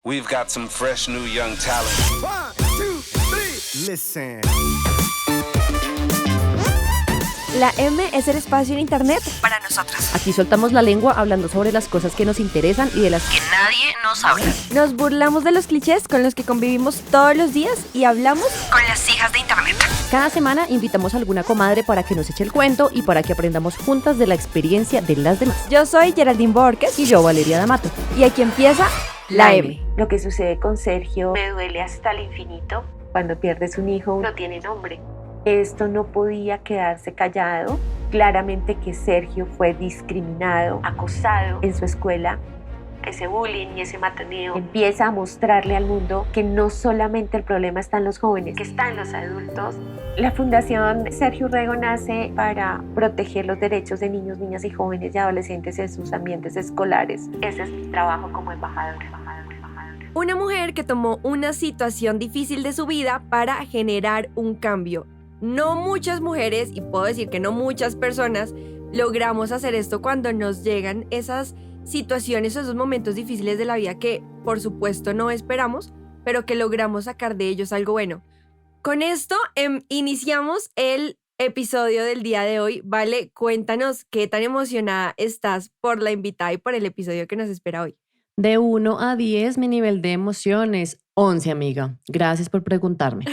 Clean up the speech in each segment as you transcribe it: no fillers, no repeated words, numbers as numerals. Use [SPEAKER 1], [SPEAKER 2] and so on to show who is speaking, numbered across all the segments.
[SPEAKER 1] We've got some fresh new young talent.
[SPEAKER 2] 1, 2, 3. Listen.
[SPEAKER 3] La M es el espacio en internet para nosotras. Aquí soltamos la lengua hablando sobre las cosas que nos interesan y de las que nadie nos habla. Nos burlamos de los clichés con los que convivimos todos los días y hablamos con las hijas de internet. Cada semana invitamos a alguna comadre para que nos eche el cuento y para que aprendamos juntas de la experiencia de las demás. Yo soy Geraldine Borges
[SPEAKER 4] y yo, Valeria D'Amato.
[SPEAKER 3] Y aquí empieza La M.
[SPEAKER 5] Lo que sucede con Sergio me duele hasta el infinito. Cuando pierdes un hijo no tiene nombre. Esto no podía quedarse callado. Claramente que Sergio fue discriminado, acosado en su escuela. Ese bullying y ese matoneo empieza a mostrarle al mundo que no solamente el problema está en los jóvenes, que está en los adultos. La Fundación Sergio Urrego nace para proteger los derechos de niños, niñas y jóvenes y adolescentes en sus ambientes escolares. Ese es mi trabajo como embajadora.
[SPEAKER 3] Una mujer que tomó una situación difícil de su vida para generar un cambio. No muchas mujeres, y puedo decir que no muchas personas, logramos hacer esto cuando nos llegan esas situaciones o esos momentos difíciles de la vida que, por supuesto, no esperamos, pero que logramos sacar de ellos algo bueno. Con esto iniciamos el episodio del día de hoy. Vale, cuéntanos qué tan emocionada estás por la invitada y por el episodio que nos espera hoy.
[SPEAKER 4] De 1 a 10, mi nivel de emociones, 11, amiga. Gracias por preguntarme.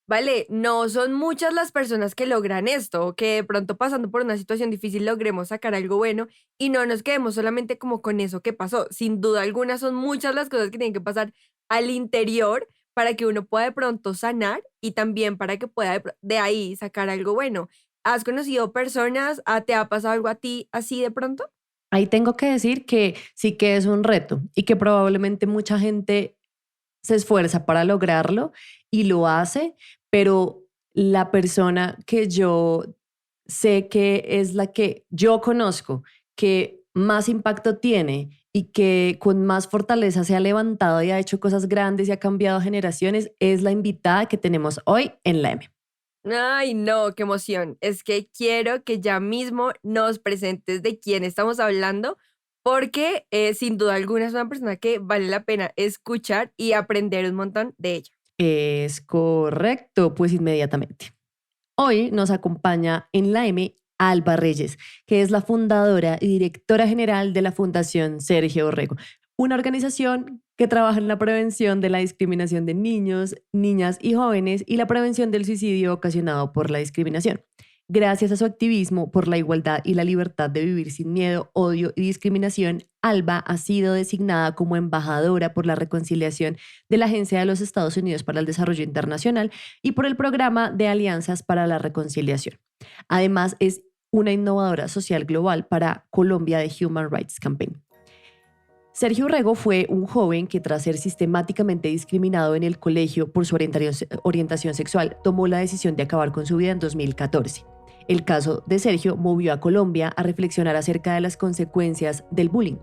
[SPEAKER 3] Vale, no son muchas las personas que logran esto, que de pronto pasando por una situación difícil logremos sacar algo bueno y no nos quedemos solamente como con eso que pasó. Sin duda alguna son muchas las cosas que tienen que pasar al interior para que uno pueda de pronto sanar y también para que pueda de ahí sacar algo bueno. ¿Has conocido personas? ¿Te ha pasado algo a ti así de pronto?
[SPEAKER 4] Ahí tengo que decir que sí que es un reto y que probablemente mucha gente se esfuerza para lograrlo y lo hace, pero la persona que yo sé que es la que yo conozco, que más impacto tiene y que con más fortaleza se ha levantado y ha hecho cosas grandes y ha cambiado generaciones, es la invitada que tenemos hoy en la M.
[SPEAKER 3] Ay, no, qué emoción. Es que quiero que ya mismo nos presentes de quién estamos hablando, porque sin duda alguna es una persona que vale la pena escuchar y aprender un montón de ella.
[SPEAKER 4] Es correcto, pues inmediatamente. Hoy nos acompaña en la M Alba Reyes, que es la fundadora y directora general de la Fundación Sergio Urrego, una organización que trabaja en la prevención de la discriminación de niños, niñas y jóvenes y la prevención del suicidio ocasionado por la discriminación. Gracias a su activismo por la igualdad y la libertad de vivir sin miedo, odio y discriminación, Alba ha sido designada como embajadora por la reconciliación de la Agencia de los Estados Unidos para el Desarrollo Internacional y por el Programa de Alianzas para la Reconciliación. Además, es una innovadora social global para Colombia de Human Rights Campaign. Sergio Urrego fue un joven que, tras ser sistemáticamente discriminado en el colegio por su orientación sexual, tomó la decisión de acabar con su vida en 2014. El caso de Sergio movió a Colombia a reflexionar acerca de las consecuencias del bullying.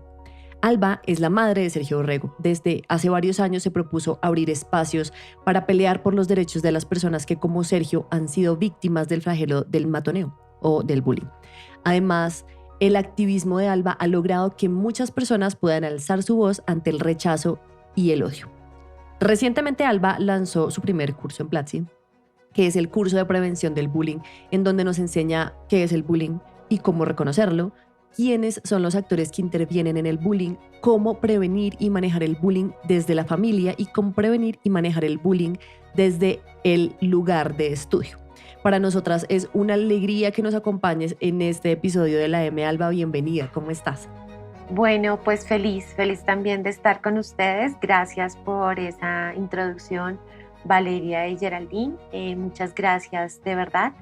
[SPEAKER 4] Alba es la madre de Sergio Urrego. Desde hace varios años se propuso abrir espacios para pelear por los derechos de las personas que, como Sergio, han sido víctimas del flagelo del matoneo o del bullying. Además, el activismo de Alba ha logrado que muchas personas puedan alzar su voz ante el rechazo y el odio. Recientemente Alba lanzó su primer curso en Platzi, que es el curso de prevención del bullying, en donde nos enseña qué es el bullying y cómo reconocerlo, quiénes son los actores que intervienen en el bullying, cómo prevenir y manejar el bullying desde la familia y cómo prevenir y manejar el bullying desde el lugar de estudio. Para nosotras es una alegría que nos acompañes en este episodio de la M. Alba, bienvenida, ¿cómo estás?
[SPEAKER 5] Bueno, pues feliz también de estar con ustedes. Gracias por esa introducción, Valeria y Geraldine. Muchas gracias, de verdad.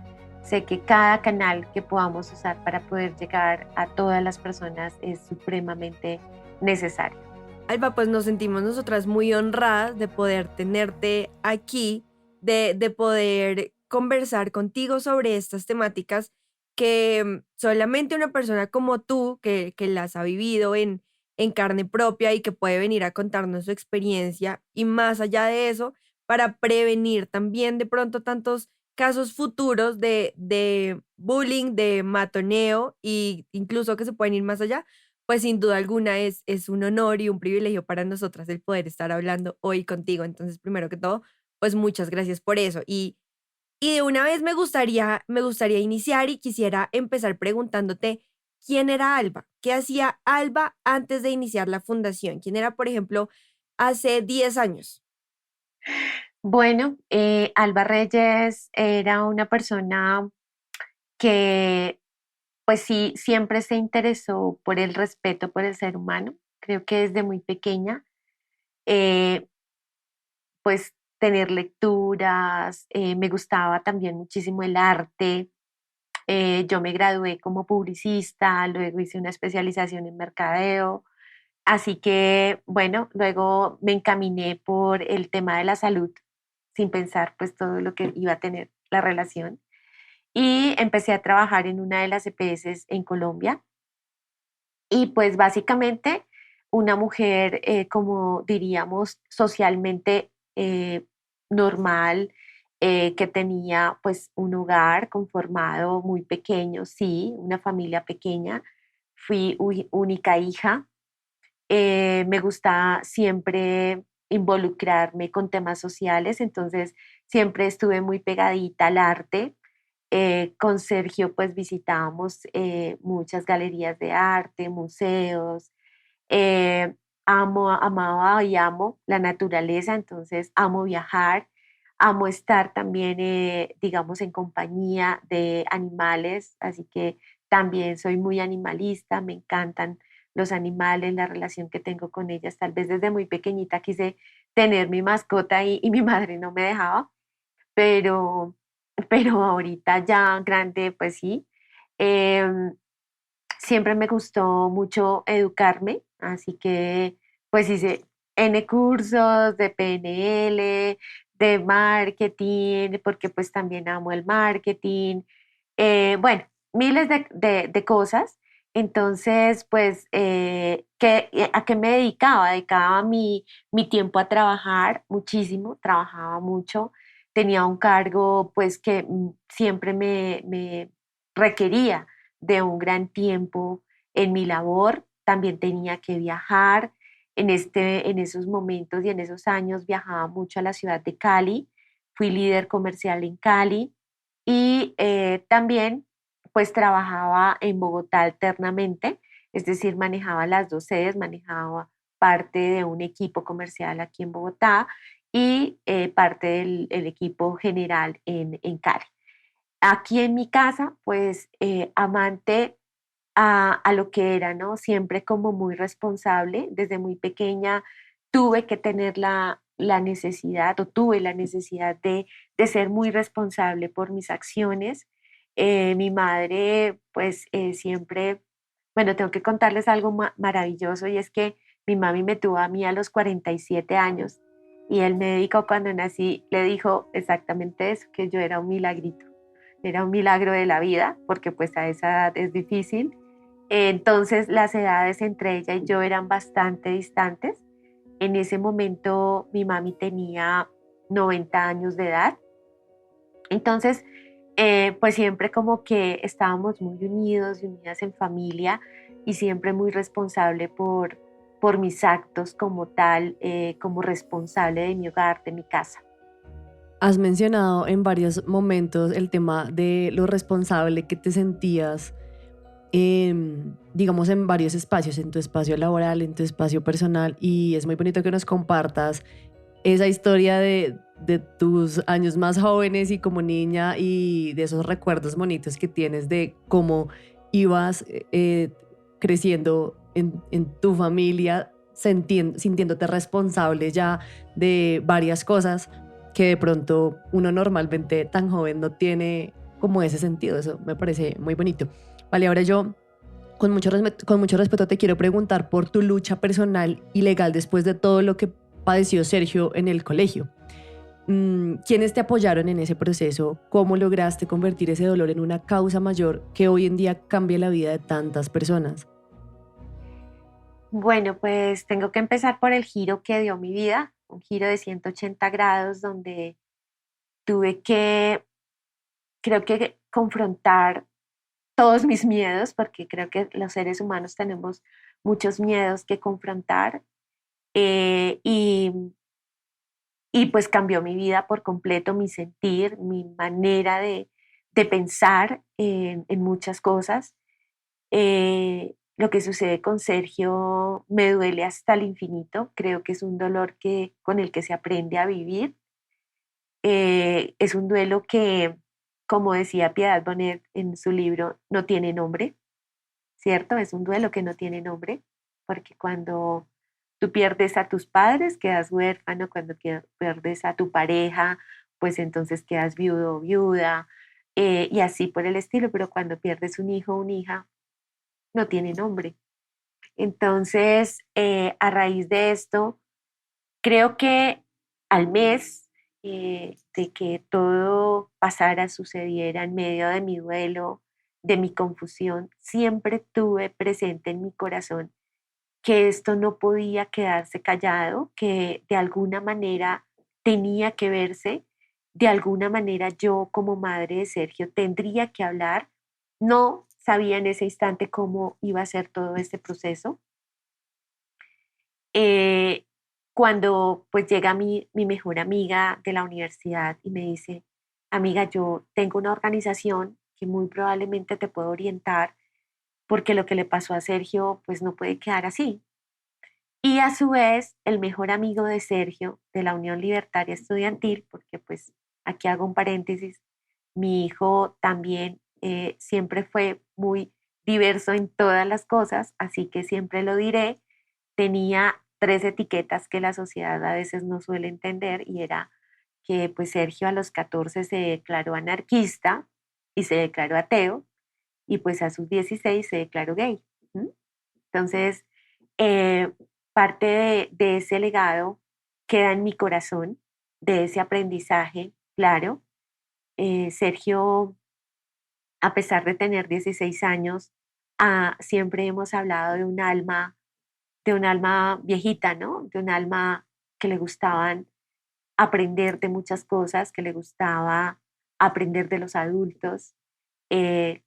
[SPEAKER 5] Sé que cada canal que podamos usar para poder llegar a todas las personas es supremamente necesario.
[SPEAKER 3] Alba, pues nos sentimos nosotras muy honradas de poder tenerte aquí, de poder conversar contigo sobre estas temáticas que solamente una persona como tú, que las ha vivido en carne propia y que puede venir a contarnos su experiencia, y más allá de eso, para prevenir también de pronto tantos casos futuros de bullying, de matoneo, e incluso que se pueden ir más allá, pues sin duda alguna es un honor y un privilegio para nosotras el poder estar hablando hoy contigo. Entonces, primero que todo, pues muchas gracias por eso. Y de una vez me gustaría iniciar y quisiera empezar preguntándote quién era Alba, qué hacía Alba antes de iniciar la fundación, quién era, por ejemplo, hace 10 años.
[SPEAKER 5] Bueno, Alba Reyes era una persona que, pues sí, siempre se interesó por el respeto por el ser humano. Creo que desde muy pequeña, eh, pues tener lecturas, me gustaba también muchísimo el arte. Yo me gradué como publicista, luego hice una especialización en mercadeo. Así que, bueno, luego me encaminé por el tema de la salud, sin pensar pues todo lo que iba a tener la relación. Y empecé a trabajar en una de las EPS en Colombia. Y pues básicamente una mujer, como diríamos, socialmente normal, que tenía pues un hogar conformado muy pequeño, sí, una familia pequeña. Fui única hija. Me gusta siempre involucrarme con temas sociales, entonces siempre estuve muy pegadita al arte. Con Sergio pues visitábamos muchas galerías de arte, museos. Amaba y amo la naturaleza, entonces amo viajar, amo estar también, digamos, en compañía de animales, así que también soy muy animalista, me encantan los animales, la relación que tengo con ellas. Tal vez desde muy pequeñita quise tener mi mascota y mi madre no me dejaba, pero, pero ahorita ya grande, pues sí. Em, Siempre me gustó mucho educarme, así que pues hice N cursos de PNL, de marketing, porque pues también amo el marketing. Bueno, miles de cosas. Entonces, pues, ¿a qué me dedicaba? Dedicaba mi tiempo a trabajar muchísimo, trabajaba mucho, tenía un cargo pues que siempre me requería de un gran tiempo en mi labor. También tenía que viajar. En esos momentos y en esos años viajaba mucho a la ciudad de Cali. Fui líder comercial en Cali y también pues trabajaba en Bogotá alternamente, es decir, manejaba las dos sedes, manejaba parte de un equipo comercial aquí en Bogotá y parte del el equipo general en Cali. Aquí en mi casa, pues amante a lo que era, ¿no? Siempre como muy responsable. Desde muy pequeña tuve que tener la necesidad o tuve la necesidad de ser muy responsable por mis acciones. Mi madre, pues siempre, bueno, tengo que contarles algo maravilloso y es que mi mami me tuvo a mí a los 47 años y el médico cuando nací le dijo exactamente eso, que yo era un milagrito, era un milagro de la vida, porque pues a esa edad es difícil. Entonces las edades entre ella y yo eran bastante distantes. En ese momento mi mami tenía 90 años de edad. Entonces, pues siempre como que estábamos muy unidos y unidas en familia y siempre muy responsable por mis actos como tal, como responsable de mi hogar, de mi casa.
[SPEAKER 4] Has mencionado en varios momentos el tema de lo responsable que te sentías, digamos, en varios espacios, en tu espacio laboral, en tu espacio personal, y es muy bonito que nos compartas esa historia de tus años más jóvenes y como niña y de esos recuerdos bonitos que tienes de cómo ibas creciendo en tu familia, sintiéndote responsable ya de varias cosas que de pronto uno normalmente tan joven no tiene como ese sentido. Eso me parece muy bonito. Vale, ahora yo con mucho respeto te quiero preguntar por tu lucha personal y legal después de todo lo que padeció Sergio en el colegio. ¿Quiénes te apoyaron en ese proceso? ¿Cómo lograste convertir ese dolor en una causa mayor que hoy en día cambia la vida de tantas personas?
[SPEAKER 5] Bueno, pues tengo que empezar por el giro que dio mi vida, un giro de 180 grados donde tuve que, creo que confrontar todos mis miedos, porque creo que los seres humanos tenemos muchos miedos que confrontar eh, y, y pues cambió mi vida por completo, mi sentir, mi manera de pensar en muchas cosas. Lo que sucede con Sergio me duele hasta el infinito. Creo que es un dolor con el que se aprende a vivir. Es un duelo que, como decía Piedad Bonet en su libro, no tiene nombre, ¿cierto? Es un duelo que no tiene nombre, porque cuando tú pierdes a tus padres, quedas huérfano, cuando pierdes a tu pareja, pues entonces quedas viudo o viuda, y así por el estilo, pero cuando pierdes un hijo o una hija, no tiene nombre. Entonces, a raíz de esto, creo que al mes de que todo pasara, sucediera en medio de mi duelo, de mi confusión, siempre tuve presente en mi corazón que esto no podía quedarse callado, que de alguna manera tenía que verse, de alguna manera yo como madre de Sergio tendría que hablar. No sabía en ese instante cómo iba a ser todo este proceso. Eh, Cuando pues llega mi mejor amiga de la universidad y me dice, amiga, yo tengo una organización que muy probablemente te puedo orientar porque lo que le pasó a Sergio pues no puede quedar así. Y a su vez, el mejor amigo de Sergio de la Unión Libertaria Estudiantil, porque pues aquí hago un paréntesis, mi hijo también siempre fue muy diverso en todas las cosas, así que siempre lo diré, tenía tres etiquetas que la sociedad a veces no suele entender y era que pues Sergio a los 14 se declaró anarquista y se declaró ateo y pues a sus 16 se declaró gay. ¿M? Entonces, eh, parte de ese legado queda en mi corazón, de ese aprendizaje, claro. Sergio, a pesar de tener 16 años, siempre hemos hablado de un alma viejita, ¿no? De un alma que le gustaban aprender de muchas cosas, que le gustaba aprender de los adultos. eh,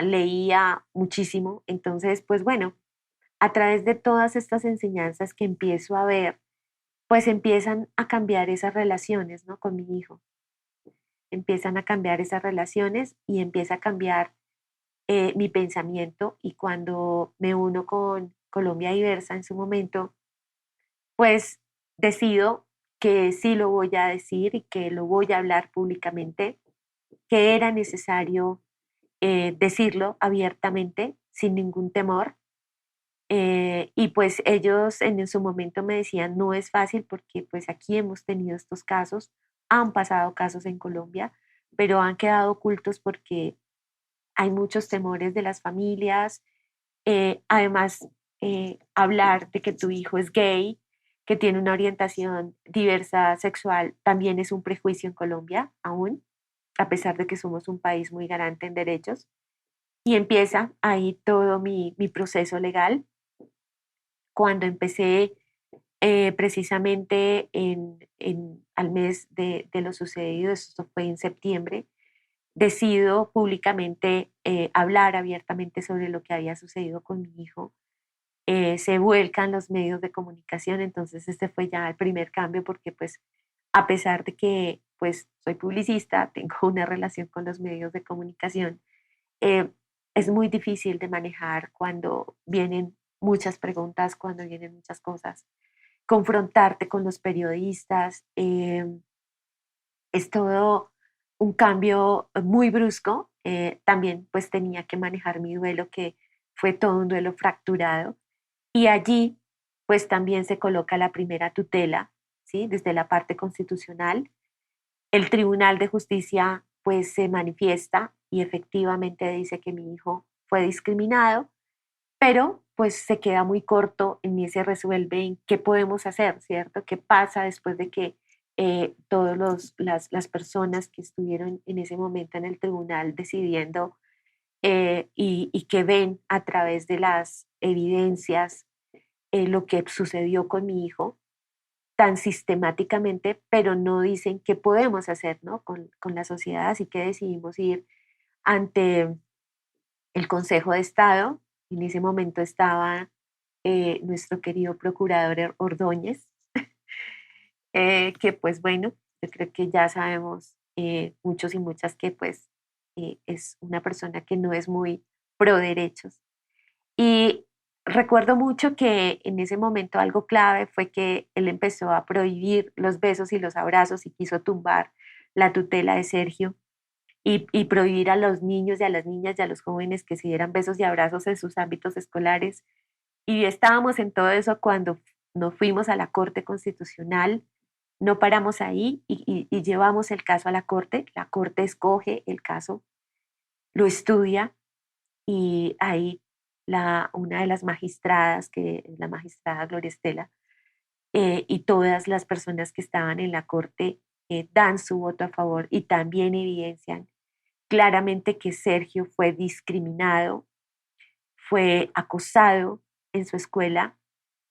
[SPEAKER 5] Leía muchísimo, entonces, pues bueno, a través de todas estas enseñanzas que empiezo a ver, pues empiezan a cambiar esas relaciones, ¿no? Con mi hijo. Empiezan a cambiar esas relaciones y empieza a cambiar mi pensamiento y cuando me uno con Colombia Diversa en su momento, pues decido que sí lo voy a decir y que lo voy a hablar públicamente, que era necesario decirlo abiertamente, sin ningún temor. Y pues ellos en su momento me decían, no es fácil porque pues aquí hemos tenido estos casos, han pasado casos en Colombia, pero han quedado ocultos porque hay muchos temores de las familias. Además, hablar de que tu hijo es gay, que tiene una orientación diversa sexual, también es un prejuicio en Colombia aún, a pesar de que somos un país muy garante en derechos. Y empieza ahí todo mi proceso legal. Cuando empecé precisamente al mes de lo sucedido, esto fue en septiembre, decido públicamente hablar abiertamente sobre lo que había sucedido con mi hijo. Se vuelcan los medios de comunicación, entonces este fue ya el primer cambio porque pues a pesar de que pues soy publicista, tengo una relación con los medios de comunicación, eh, es muy difícil de manejar cuando vienen muchas preguntas, cuando vienen muchas cosas. Confrontarte con los periodistas es todo un cambio muy brusco. También pues tenía que manejar mi duelo, que fue todo un duelo fracturado. Y allí pues también se coloca la primera tutela, ¿sí? Desde la parte constitucional. El Tribunal de Justicia pues se manifiesta y efectivamente dice que mi hijo fue discriminado, pero pues se queda muy corto en ese resuelve en qué podemos hacer, ¿cierto? ¿Qué pasa después de que todas las personas que estuvieron en ese momento en el tribunal decidiendo y que ven a través de las evidencias lo que sucedió con mi hijo tan sistemáticamente, pero no dicen qué podemos hacer, ¿no? Con la sociedad, así que decidimos ir ante el Consejo de Estado. En ese momento estaba nuestro querido procurador Ordóñez, que pues bueno, yo creo que ya sabemos muchos y muchas que pues es una persona que no es muy pro derechos. Y recuerdo mucho que en ese momento algo clave fue que él empezó a prohibir los besos y los abrazos y quiso tumbar la tutela de Sergio y prohibir a los niños y a las niñas y a los jóvenes que se dieran besos y abrazos en sus ámbitos escolares. Y estábamos en todo eso cuando nos fuimos a la Corte Constitucional, no paramos ahí y llevamos el caso a la Corte escoge el caso, lo estudia y ahí una de las magistradas, que es la magistrada Gloria Estela, y todas las personas que estaban en la Corte dan su voto a favor y también evidencian claramente que Sergio fue discriminado, fue acosado en su escuela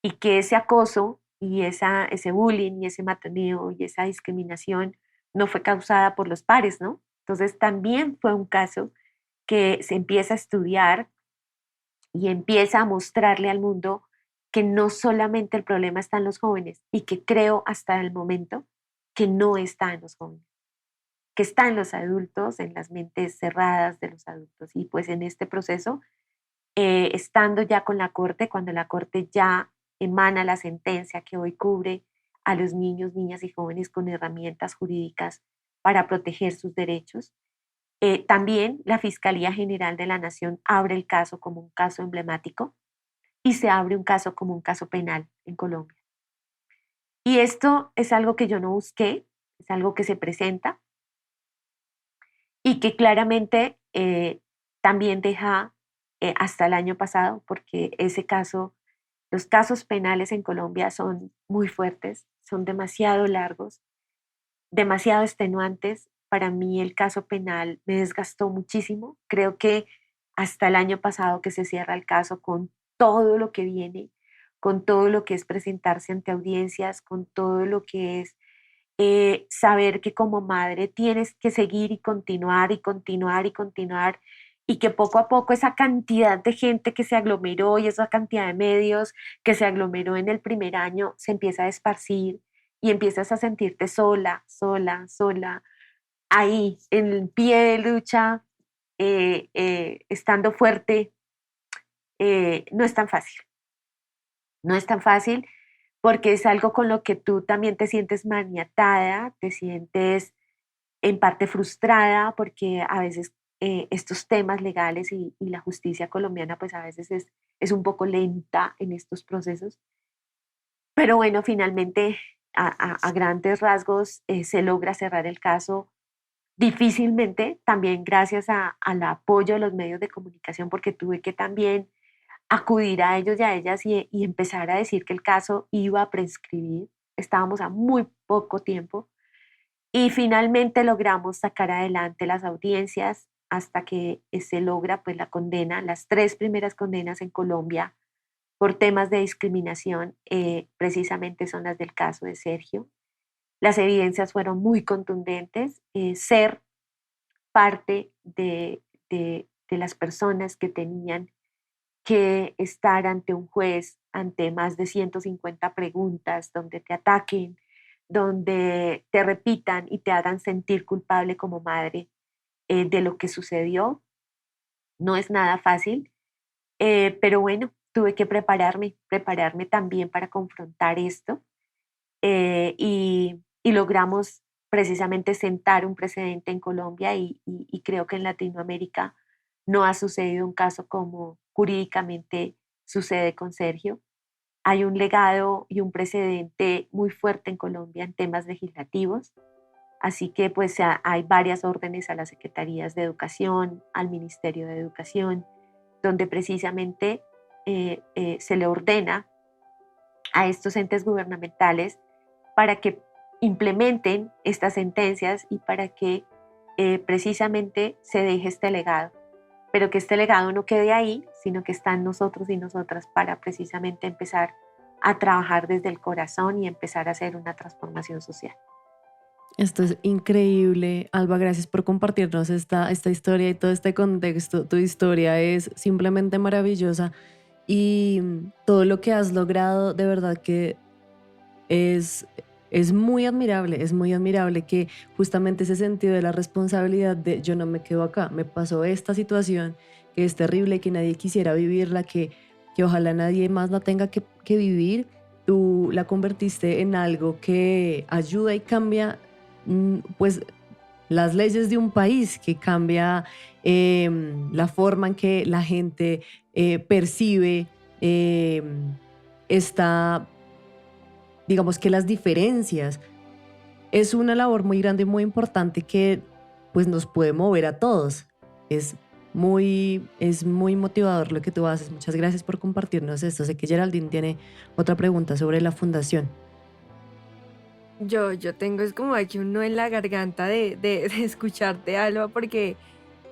[SPEAKER 5] y que ese acoso y ese bullying y ese matoneo y esa discriminación no fue causada por los pares, ¿no? Entonces también fue un caso que se empieza a estudiar y empieza a mostrarle al mundo que no solamente el problema está en los jóvenes y que creo hasta el momento que no está en los jóvenes, que está en los adultos, en las mentes cerradas de los adultos. Y pues en este proceso, estando ya con la Corte, cuando la Corte ya emana la sentencia que hoy cubre a los niños, niñas y jóvenes con herramientas jurídicas para proteger sus derechos, también la Fiscalía General de la Nación abre el caso como un caso emblemático y se abre un caso como un caso penal en Colombia. Y esto es algo que yo no busqué, es algo que se presenta y que claramente también deja hasta el año pasado, porque ese caso, los casos penales en Colombia son muy fuertes, son demasiado largos, demasiado extenuantes. Para mí el caso penal me desgastó muchísimo. Creo que hasta el año pasado que se cierra el caso con todo lo que viene, con todo lo que es presentarse ante audiencias, con todo lo que es saber que como madre tienes que seguir y continuar y continuar y continuar y que poco a poco esa cantidad de gente que se aglomeró y esa cantidad de medios que se aglomeró en el primer año se empieza a esparcir y empiezas a sentirte sola, sola, sola, ahí en pie de lucha, estando fuerte. No es tan fácil. No es tan fácil porque es algo con lo que tú también te sientes maniatada, te sientes en parte frustrada porque a veces estos temas legales y la justicia colombiana pues a veces es un poco lenta en estos procesos. Pero bueno, finalmente a grandes rasgos se logra cerrar el caso difícilmente, también gracias al apoyo de los medios de comunicación porque tuve que también acudir a ellos y a ellas y empezar a decir que el caso iba a prescribir. Estábamos a muy poco tiempo y finalmente logramos sacar adelante las audiencias hasta que se logra pues la condena, las 3 primeras condenas en Colombia por temas de discriminación, precisamente son las del caso de Sergio. Las evidencias fueron muy contundentes, ser parte de las personas que tenían que estar ante un juez, ante más de 150 preguntas, donde te ataquen, donde te repitan y te hagan sentir culpable como madre de lo que sucedió. No es nada fácil, pero bueno, tuve que prepararme también para confrontar esto y logramos precisamente sentar un precedente en Colombia y creo que en Latinoamérica no ha sucedido un caso como jurídicamente sucede con Sergio. Hay un legado y un precedente muy fuerte en Colombia en temas legislativos, así que pues hay varias órdenes a las Secretarías de Educación, al Ministerio de Educación, donde precisamente se le ordena a estos entes gubernamentales para que implementen estas sentencias y para que precisamente se deje este legado, pero que este legado no quede ahí, sino que está en nosotros y nosotras para precisamente empezar a trabajar desde el corazón y empezar a hacer una transformación social.
[SPEAKER 4] Esto es increíble, Alba, gracias por compartirnos esta historia y todo este contexto. Tu historia es simplemente maravillosa y todo lo que has logrado, de verdad que es, es muy admirable que justamente ese sentido de la responsabilidad de yo no me quedo acá, me pasó esta situación que es terrible, que nadie quisiera vivirla, que ojalá nadie más la tenga que vivir, tú la convertiste en algo que ayuda y cambia pues las leyes de un país, que cambia la forma en que la gente percibe eh, esta, digamos que las diferencias. Es una labor muy grande y muy importante que pues nos puede mover a todos. Es es muy motivador lo que tú haces. Muchas gracias por compartirnos esto. Sé que Geraldine tiene otra pregunta sobre la fundación.
[SPEAKER 3] Yo tengo es como aquí un nudo en la garganta de escucharte, Alba, porque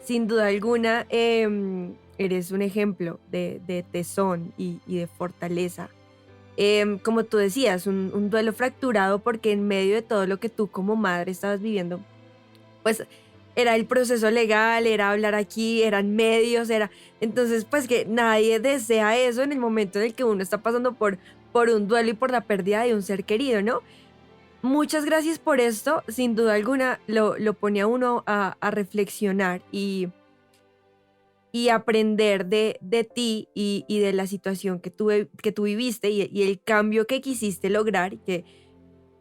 [SPEAKER 3] sin duda alguna eres un ejemplo de tesón y de fortaleza. Como tú decías, un duelo fracturado porque en medio de todo lo que tú como madre estabas viviendo, pues era el proceso legal, era hablar aquí, eran medios, era... Entonces, pues que nadie desea eso en el momento en el que uno está pasando por un duelo y por la pérdida de un ser querido, ¿no? Muchas gracias por esto, sin duda alguna lo pone a uno a reflexionar y aprender de ti y de la situación que tú viviste y el cambio que quisiste lograr, que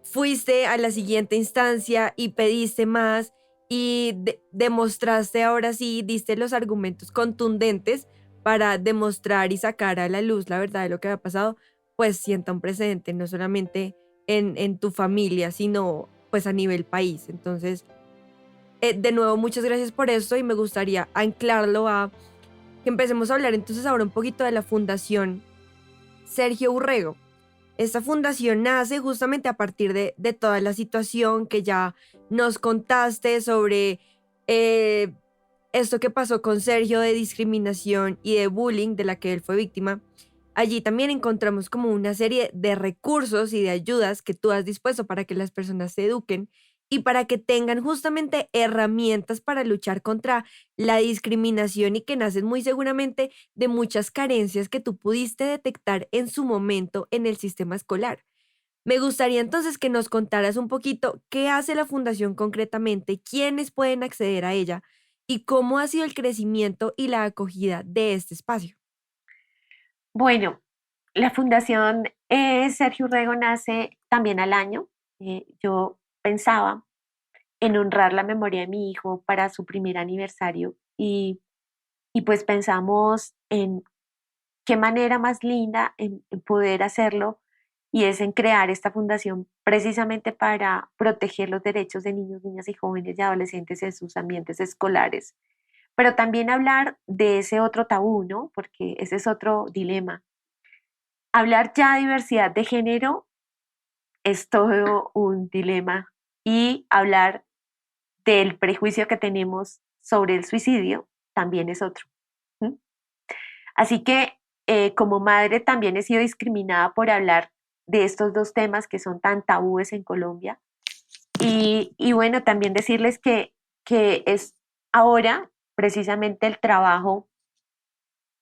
[SPEAKER 3] fuiste a la siguiente instancia y pediste más y demostraste ahora sí, diste los argumentos contundentes para demostrar y sacar a la luz la verdad de lo que había pasado, pues sienta un precedente, no solamente en tu familia, sino pues a nivel país. Entonces, de nuevo, muchas gracias por esto y me gustaría anclarlo a que empecemos a hablar entonces ahora un poquito de la Fundación Sergio Urrego. Esta fundación nace justamente a partir de toda la situación que ya nos contaste sobre eh, esto que pasó con Sergio de discriminación y de bullying de la que él fue víctima. Allí también encontramos como una serie de recursos y de ayudas que tú has dispuesto para que las personas se eduquen y para que tengan justamente herramientas para luchar contra la discriminación y que nacen muy seguramente de muchas carencias que tú pudiste detectar en su momento en el sistema escolar. Me gustaría entonces que nos contaras un poquito qué hace la fundación concretamente, quiénes pueden acceder a ella y cómo ha sido el crecimiento y la acogida de este espacio.
[SPEAKER 5] Bueno, la Fundación Sergio Urrego nace también al año. Yo pensaba en honrar la memoria de mi hijo para su primer aniversario y pues pensamos en qué manera más linda en poder hacerlo y es en crear esta fundación precisamente para proteger los derechos de niños, niñas y jóvenes y adolescentes en sus ambientes escolares, pero también hablar de ese otro tabú, ¿no? Porque ese es otro dilema. Hablar ya de diversidad de género es todo un dilema y hablar del prejuicio que tenemos sobre el suicidio también es otro. ¿Mm? Así que como madre también he sido discriminada por hablar de estos dos temas que son tan tabúes en Colombia. Y bueno, también decirles que es ahora precisamente el trabajo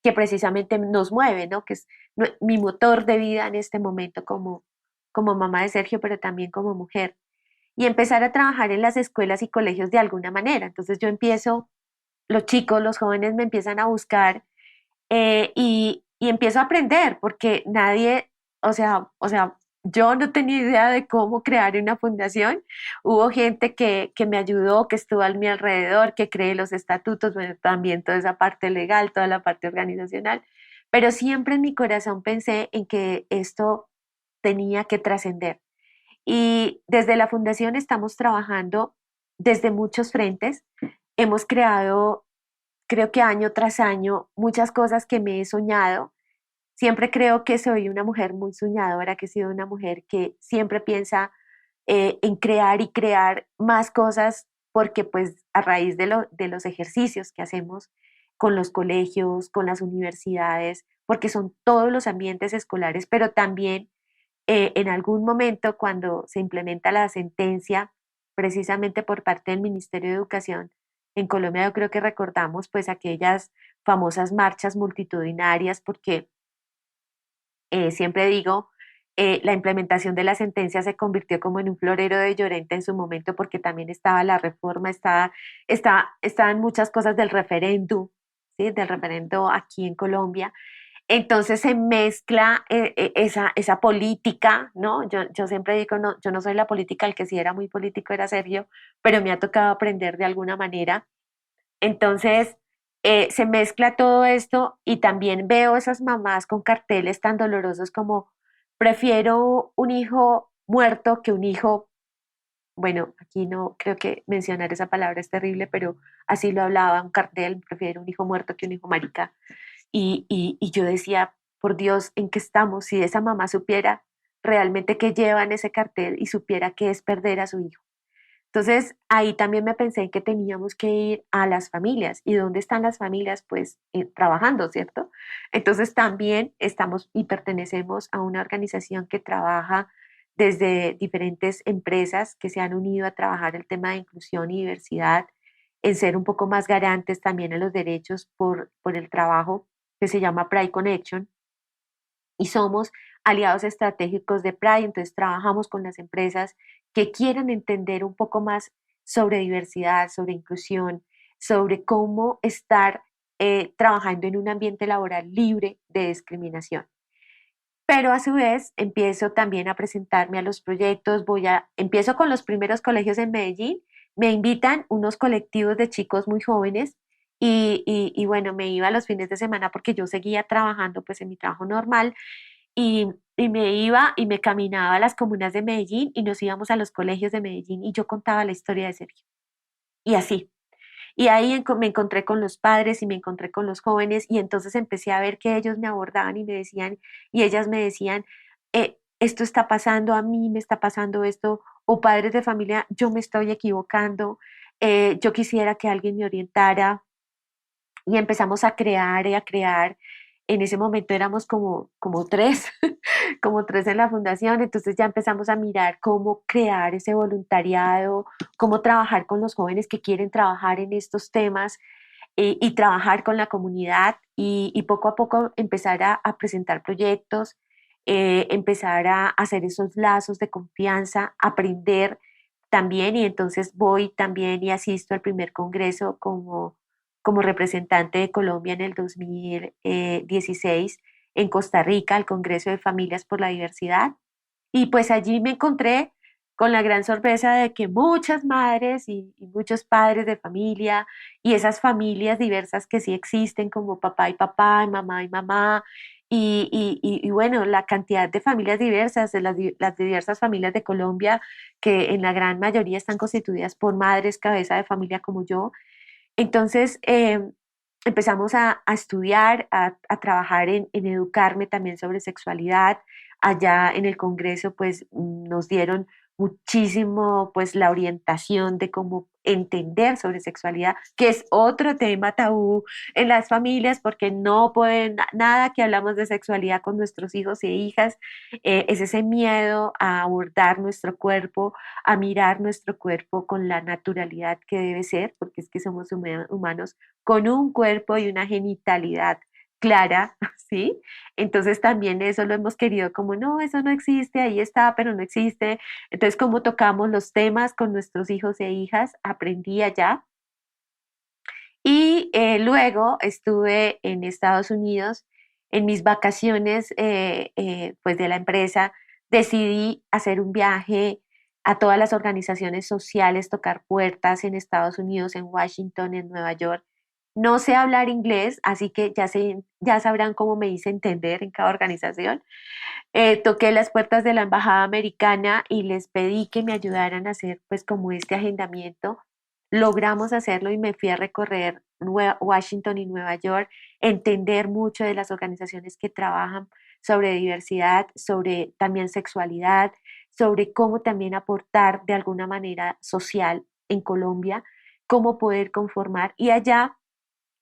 [SPEAKER 5] que precisamente nos mueve, ¿no? Que es mi motor de vida en este momento como mamá de Sergio, pero también como mujer. Y empezar a trabajar en las escuelas y colegios de alguna manera. Entonces yo empiezo, los chicos, los jóvenes me empiezan a buscar y empiezo a aprender porque nadie, o sea, yo no tenía idea de cómo crear una fundación. Hubo gente que me ayudó, que estuvo a mi alrededor, que creé los estatutos, bueno, también toda esa parte legal, toda la parte organizacional, pero siempre en mi corazón pensé en que esto tenía que trascender. Y desde la fundación estamos trabajando desde muchos frentes. Hemos creado, creo que año tras año, muchas cosas que me he soñado. Siempre creo que soy una mujer muy soñadora, que he sido una mujer que siempre piensa en crear y crear más cosas, porque pues a raíz de los ejercicios que hacemos con los colegios, con las universidades, porque son todos los ambientes escolares, pero también en algún momento cuando se implementa la sentencia, precisamente por parte del Ministerio de Educación, en Colombia yo creo que recordamos pues aquellas famosas marchas multitudinarias porque Siempre digo, la implementación de la sentencia se convirtió como en un florero de Llorente en su momento porque también estaba la reforma, estaban muchas cosas del referéndum, ¿sí? Del referendo aquí en Colombia. Entonces se mezcla esa política, ¿no? Yo siempre digo, no, yo no soy la política, el que sí era muy político era Sergio, pero me ha tocado aprender de alguna manera. Entonces se mezcla todo esto y también veo esas mamás con carteles tan dolorosos como prefiero un hijo muerto que un hijo, bueno, aquí no creo que mencionar esa palabra es terrible, pero así lo hablaba un cartel, prefiero un hijo muerto que un hijo marica. Y yo decía, por Dios, ¿en qué estamos? Si esa mamá supiera realmente qué lleva en ese cartel y supiera qué es perder a su hijo. Entonces, ahí también me pensé en que teníamos que ir a las familias. ¿Y dónde están las familias? Pues trabajando, ¿cierto? Entonces, también estamos y pertenecemos a una organización que trabaja desde diferentes empresas que se han unido a trabajar el tema de inclusión y diversidad, en ser un poco más garantes también a los derechos por el trabajo que se llama Pride Connection y somos aliados estratégicos de Pride, entonces trabajamos con las empresas que quieran entender un poco más sobre diversidad, sobre inclusión, sobre cómo estar trabajando en un ambiente laboral libre de discriminación. Pero a su vez empiezo también a presentarme a los proyectos, empiezo con los primeros colegios en Medellín, me invitan unos colectivos de chicos muy jóvenes y bueno, me iba los fines de semana porque yo seguía trabajando pues en mi trabajo normal y me iba y me caminaba a las comunas de Medellín y nos íbamos a los colegios de Medellín y yo contaba la historia de Sergio. Y así. Y ahí me encontré con los padres y me encontré con los jóvenes y entonces empecé a ver que ellos me abordaban y me decían, y ellas me decían, esto está pasando, a mí me está pasando esto, o padres de familia, yo me estoy equivocando, yo quisiera que alguien me orientara y empezamos a crear y a crear. En ese momento éramos como tres, como tres en la fundación, entonces ya empezamos a mirar cómo crear ese voluntariado, cómo trabajar con los jóvenes que quieren trabajar en estos temas y trabajar con la comunidad y poco a poco empezar a presentar proyectos, empezar a hacer esos lazos de confianza, aprender también y entonces voy también y asisto al primer congreso como representante de Colombia en el 2016 en Costa Rica, al Congreso de Familias por la Diversidad. Y pues allí me encontré con la gran sorpresa de que muchas madres y muchos padres de familia y esas familias diversas que sí existen como papá y papá, mamá y mamá, y bueno, la cantidad de familias diversas, de las diversas familias de Colombia, que en la gran mayoría están constituidas por madres cabeza de familia como yo. Entonces, empezamos a estudiar, a trabajar en educarme también sobre sexualidad. Allá en el Congreso, pues nos dieron muchísimo, pues la orientación de cómo entender sobre sexualidad, que es otro tema tabú en las familias, porque no pueden, nada que hablamos de sexualidad con nuestros hijos e hijas, es ese miedo a abordar nuestro cuerpo, a mirar nuestro cuerpo con la naturalidad que debe ser, porque es que somos humanos con un cuerpo y una genitalidad clara, ¿sí? Entonces también eso lo hemos querido como, no, eso no existe, ahí está, pero no existe. Entonces, cómo tocamos los temas con nuestros hijos e hijas, aprendí allá. Y luego estuve en Estados Unidos en mis vacaciones pues de la empresa, decidí hacer un viaje a todas las organizaciones sociales, tocar puertas en Estados Unidos, en Washington, en Nueva York. No sé hablar inglés, así que ya sabrán cómo me hice entender en cada organización. Toqué las puertas de la embajada americana y les pedí que me ayudaran a hacer pues como este agendamiento. Logramos hacerlo y me fui a recorrer Washington y Nueva York, entender mucho de las organizaciones que trabajan sobre diversidad, sobre también sexualidad, sobre cómo también aportar de alguna manera social en Colombia, cómo poder conformar. Y allá,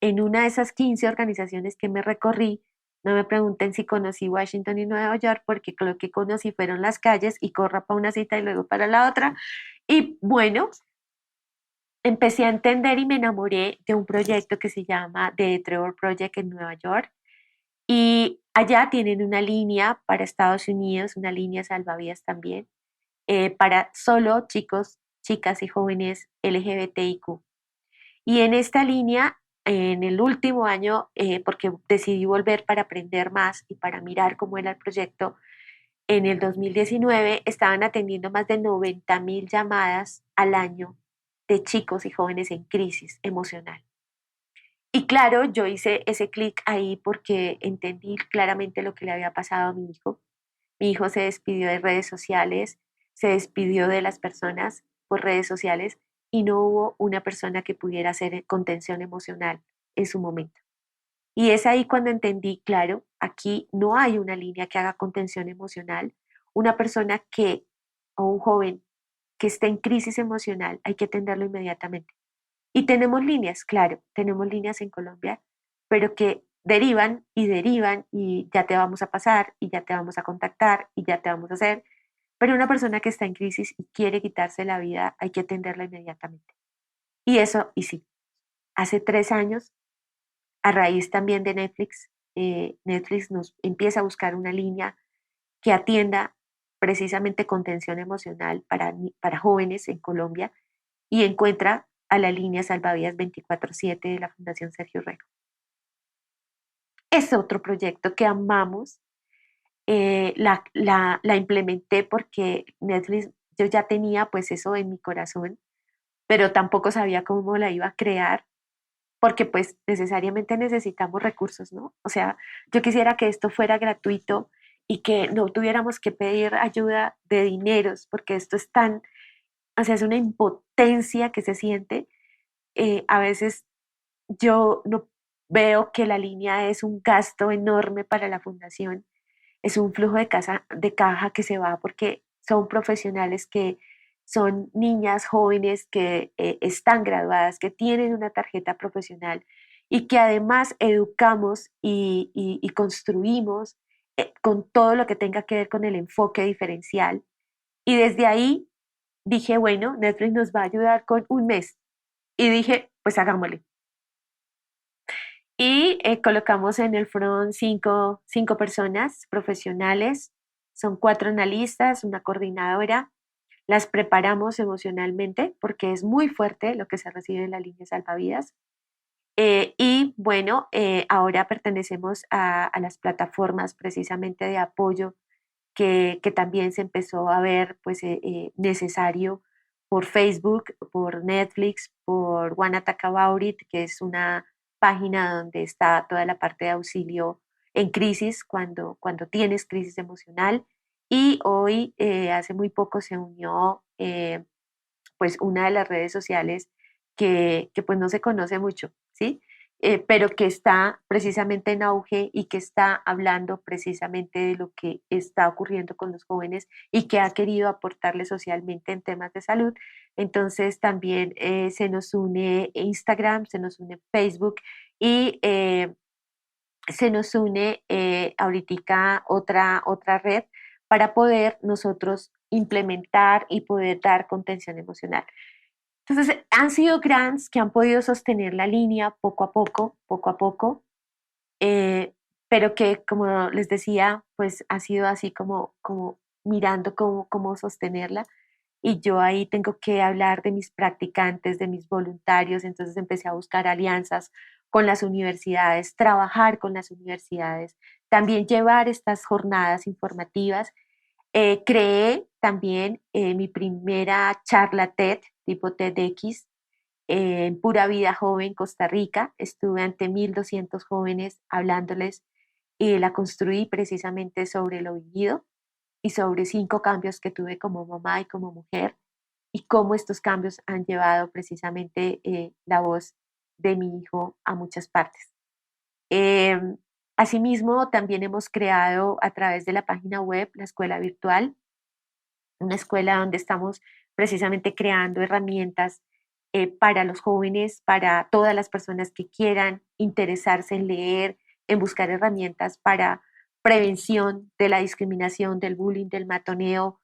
[SPEAKER 5] en una de esas 15 organizaciones que me recorrí, no me pregunten si conocí Washington y Nueva York, porque lo que conocí fueron las calles y corra para una cita y luego para la otra. Y bueno, empecé a entender y me enamoré de un proyecto que se llama The Trevor Project en Nueva York. Y allá tienen una línea para Estados Unidos, una línea salvavidas también, para solo chicos, chicas y jóvenes LGBTIQ. Y en esta línea, en el último año, porque decidí volver para aprender más y para mirar cómo era el proyecto, en el 2019 estaban atendiendo más de 90.000 llamadas al año de chicos y jóvenes en crisis emocional. Y claro, yo hice ese clic ahí porque entendí claramente lo que le había pasado a mi hijo. Mi hijo se despidió de redes sociales, se despidió de las personas por redes sociales y no hubo una persona que pudiera hacer contención emocional en su momento. Y es ahí cuando entendí, claro, aquí no hay una línea que haga contención emocional. Una persona que, o un joven que esté en crisis emocional, hay que atenderlo inmediatamente. Y tenemos líneas, claro, tenemos líneas en Colombia, pero que derivan y ya te vamos a pasar y ya te vamos a contactar y ya te vamos a hacer. Pero una persona que está en crisis y quiere quitarse la vida, hay que atenderla inmediatamente. Y eso sí, hace 3 años, a raíz también de Netflix, Netflix nos empieza a buscar una línea que atienda precisamente contención emocional para jóvenes en Colombia y encuentra a la línea Salvavidas 24/7 de la Fundación Sergio Rego. Es otro proyecto que amamos. La implementé porque Netflix, yo ya tenía pues eso en mi corazón, pero tampoco sabía cómo la iba a crear, porque pues necesariamente necesitamos recursos, ¿no? O sea, yo quisiera que esto fuera gratuito y que no tuviéramos que pedir ayuda de dineros, porque esto es tan, o sea, es una impotencia que se siente. A veces yo no veo que la línea es un gasto enorme para la fundación, es un flujo de caja que se va porque son profesionales que son niñas jóvenes que están graduadas, que tienen una tarjeta profesional y que además educamos y construimos con todo lo que tenga que ver con el enfoque diferencial. Y desde ahí dije, bueno, Netflix nos va a ayudar con un mes. Y dije, pues hagámosle. Y colocamos en el front cinco personas profesionales, son 4 analistas, una coordinadora, las preparamos emocionalmente porque es muy fuerte lo que se recibe en la línea salvavidas. Y bueno, ahora pertenecemos a las plataformas precisamente de apoyo que también se empezó a ver pues, necesario por Facebook, por Netflix, por One Attack About It, que es una página donde está toda la parte de auxilio en crisis, cuando tienes crisis emocional. Y hoy, hace muy poco, se unió pues una de las redes sociales que pues no se conoce mucho, ¿sí? Pero que está precisamente en auge y que está hablando precisamente de lo que está ocurriendo con los jóvenes y que ha querido aportarle socialmente en temas de salud. Entonces también se nos une Instagram, se nos une Facebook y se nos une ahorita otra red para poder nosotros implementar y poder dar contención emocional. Entonces, han sido grants que han podido sostener la línea poco a poco, eh, pero que, como les decía, pues ha sido así como mirando cómo sostenerla. Y yo ahí tengo que hablar de mis practicantes, de mis voluntarios, entonces empecé a buscar alianzas con las universidades, trabajar con las universidades, también llevar estas jornadas informativas. Creé también mi primera charla TED, tipo TEDx, en Pura Vida Joven, Costa Rica. Estuve ante 1.200 jóvenes hablándoles y la construí precisamente sobre lo vivido y sobre 5 cambios que tuve como mamá y como mujer y cómo estos cambios han llevado precisamente la voz de mi hijo a muchas partes. Em, Asimismo, también hemos creado a través de la página web la escuela virtual, una escuela donde estamos precisamente creando herramientas para los jóvenes, para todas las personas que quieran interesarse en leer, en buscar herramientas para prevención de la discriminación, del bullying, del matoneo,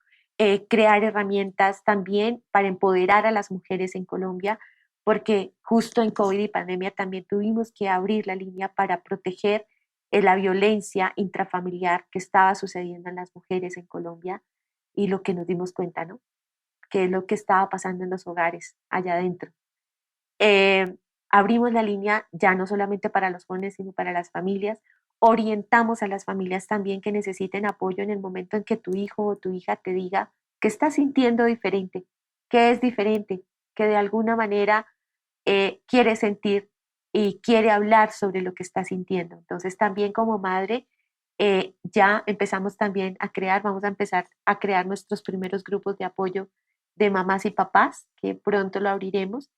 [SPEAKER 5] crear herramientas también para empoderar a las mujeres en Colombia, porque justo en COVID y pandemia también tuvimos que abrir la línea para proteger la violencia intrafamiliar que estaba sucediendo en las mujeres en Colombia y lo que nos dimos cuenta, ¿no? Que es lo que estaba pasando en los hogares allá adentro. Abrimos la línea ya no solamente para los jóvenes, sino para las familias. Orientamos a las familias también que necesiten apoyo en el momento en que tu hijo o tu hija te diga que está sintiendo diferente, que es diferente, que de alguna manera quiere sentir y quiere hablar sobre lo que está sintiendo. Entonces también como madre ya empezamos también a crear, vamos a empezar a crear nuestros primeros grupos de apoyo de mamás y papás, que pronto lo abriremos,